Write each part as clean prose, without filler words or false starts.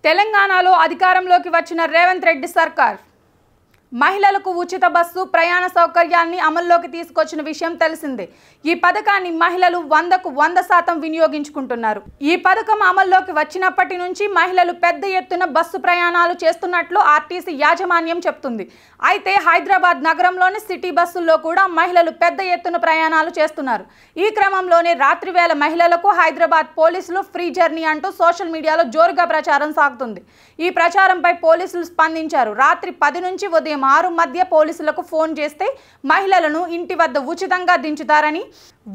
తెలంగాణలో అధికారంలోకి వచ్చిన రేవంత్ రెడ్డి సర్కార్ మహిళలకు ఉచిత బస్సు ప్రయాణ సౌకర్యాన్ని అమల్లోకి తీసుకొచ్చిన విషయం తెలిసిందే. ఈ పథకాన్ని మహిళలు 100కు 100% వినియోగించుకుంటున్నారు. ఈ పథకం అమల్లోకి వచ్చినప్పటి నుంచి మహిళలు పెద్ద ఎత్తున బస్సు ప్రయాణాలు చేస్తున్నట్లు ఆర్టీసీ యాజమాన్యం చెప్తుంది. అయితే హైదరాబాద్ నగరంలోని సిటీ బస్సుల్లో కూడా మహిళలు పెద్ద ఎత్తున ప్రయాణాలు చేస్తున్నారు. ఈ క్రమంలోనే రాత్రి వేళ మహిళలకు హైదరాబాద్ పోలీసులు ఫ్రీ జర్నీ అంటూ సోషల్ మీడియాలో జోరుగా ప్రచారం సాగుతుంది. ఈ ప్రచారంపై పోలీసులు స్పందించారు. రాత్రి 10 నుంచి ఉదయం 6 మధ్య పోలీసులకు ఫోన్ చేస్తే మహిళలను ఇంటి వద్ద ఉచితంగా దించుతారని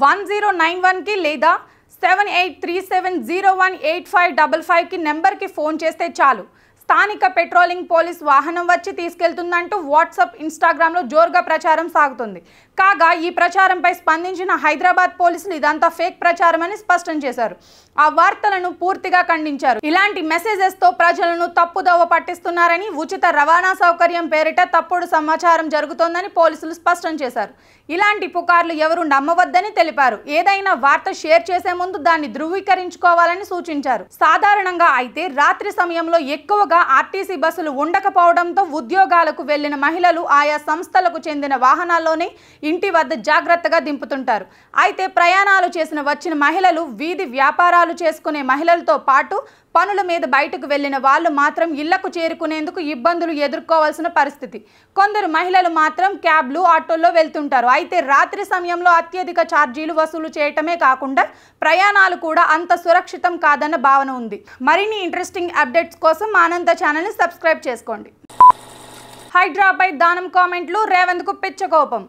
1091కి లేదా 7837018555కి నెంబర్కి ఫోన్ చేస్తే చాలు, స్థానిక పెట్రోలింగ్ పోలీస్ వాహనం వచ్చి తీసుకెళ్తుందంటూ వాట్సాప్, ఇన్స్టాగ్రామ్లో జోరుగా ప్రచారం సాగుతుంది. కాగా ఈ ప్రచారంపై స్పందించిన హైదరాబాద్ పోలీసులు ఇదంతా ఫేక్ ప్రచారం అని స్పష్టం చేశారు. ఆ వార్తలను పూర్తిగా ఖండించారు. ఇలాంటి మెసేజెస్తో ప్రజలను తప్పుదోవ పట్టిస్తున్నారని, ఉచిత రవాణా సౌకర్యం పేరిట తప్పుడు సమాచారం జరుగుతోందని పోలీసులు స్పష్టం చేశారు. ఇలాంటి పుకార్లు ఎవరు నమ్మవద్దని తెలిపారు. ఏదైనా వార్త షేర్ చేసే ముందు దాన్ని ధృవీకరించుకోవాలని సూచించారు. సాధారణంగా అయితే రాత్రి సమయంలో ఎక్కువగా ఆర్టీసీ బస్సులు ఉండకపోవడంతో ఉద్యోగాలకు వెళ్లిన మహిళలు ఆయా సంస్థలకు చెందిన వాహనాల్లోనే ఇంటి వద్ద జాగ్రత్తగా దింపుతుంటారు. అయితే ప్రయాణాలు వచ్చిన మహిళలు, వీధి వ్యాపారాలు చేసుకునే మహిళలతో పాటు పనుల మీద బయటకు వెళ్లిన వాళ్ళు మాత్రం ఇళ్లకు చేరుకునేందుకు ఇబ్బందులు ఎదుర్కోవాల్సిన పరిస్థితి. కొందరు మహిళలు మాత్రం క్యాబ్లు, ఆటోల్లో వెళ్తుంటారు. అయితే రాత్రి సమయంలో అత్యధిక ఛార్జీలు వసూలు చేయటమే కాకుండా ప్రయాణాలు కూడా అంత సురక్షితం కాదన్న భావన ఉంది. మరిన్ని ఇంట్రెస్టింగ్ అప్డేట్స్ కోసం ఆనంద ఛానల్ని సబ్స్క్రైబ్ చేసుకోండి. హైడ్రాపై దానం కామెంట్లు, రేవంత్కు పిచ్చ కోపం.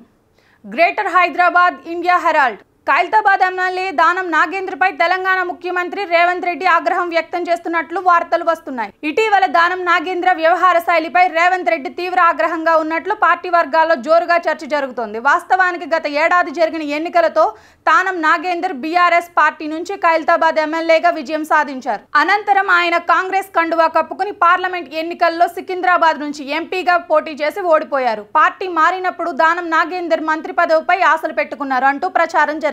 Greater Hyderabad India Herald. Khairatabad MLA Danam నాగేంద్రపై తెలంగాణ ముఖ్యమంత్రి రేవంత్ రెడ్డి ఆగ్రహం వ్యక్తం చేస్తున్నట్లు వార్తలు వస్తున్నాయి. ఇటీవల దానం నాగేంద్ర వ్యవహార శైలిపై రేవంత్ రెడ్డి తీవ్ర ఆగ్రహంగా ఉన్నట్లు పార్టీ వర్గాల్లో జోరుగా చర్చ జరుగుతోంది. వాస్తవానికి గత ఏడాది జరిగిన ఎన్నికలతో దానం నాగేందర్ బీఆర్ఎస్ పార్టీ నుంచి ఖైరతాబాద్ ఎమ్మెల్యేగా విజయం సాధించారు. అనంతరం ఆయన కాంగ్రెస్ కండువా కప్పుకుని పార్లమెంట్ ఎన్నికల్లో సికింద్రాబాద్ నుంచి ఎంపీగా పోటీ చేసి ఓడిపోయారు. పార్టీ మారినప్పుడు దానం నాగేందర్ మంత్రి పదవిపై ఆశలు పెట్టుకున్నారు అంటూ ప్రచారం జరిగింది.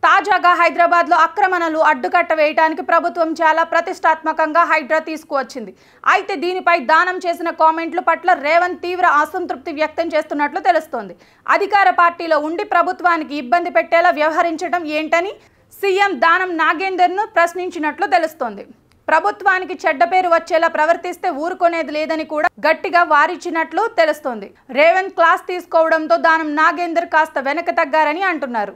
తాజాగా హైదరాబాద్లో ఆక్రమణలు అడ్డుకట్ట వేయడానికి ప్రభుత్వం చాలా ప్రతిష్టాత్మకంగా హైడ్రా తీసుకువచ్చింది. అయితే దీనిపై దానం చేసిన కామెంట్ల పట్ల రేవంత్ తీవ్ర అసంతృప్తి వ్యక్తం చేస్తున్నట్లు తెలుస్తోంది. అధికార పార్టీలో ఉండి ప్రభుత్వానికి ఇబ్బంది పెట్టేలా వ్యవహరించడం ఏంటని సీఎం దానం నాగేందర్ను ప్రశ్నించినట్లు తెలుస్తోంది. ప్రభుత్వానికి చెడ్డ పేరు వచ్చేలా ప్రవర్తిస్తే ఊరుకునేది లేదని కూడా గట్టిగా వారించినట్లు తెలుస్తోంది. రేవంత్ క్లాస్ తీసుకోవడంతో దానం నాగేందర్ కాస్త వెనక తగ్గారని అంటున్నారు.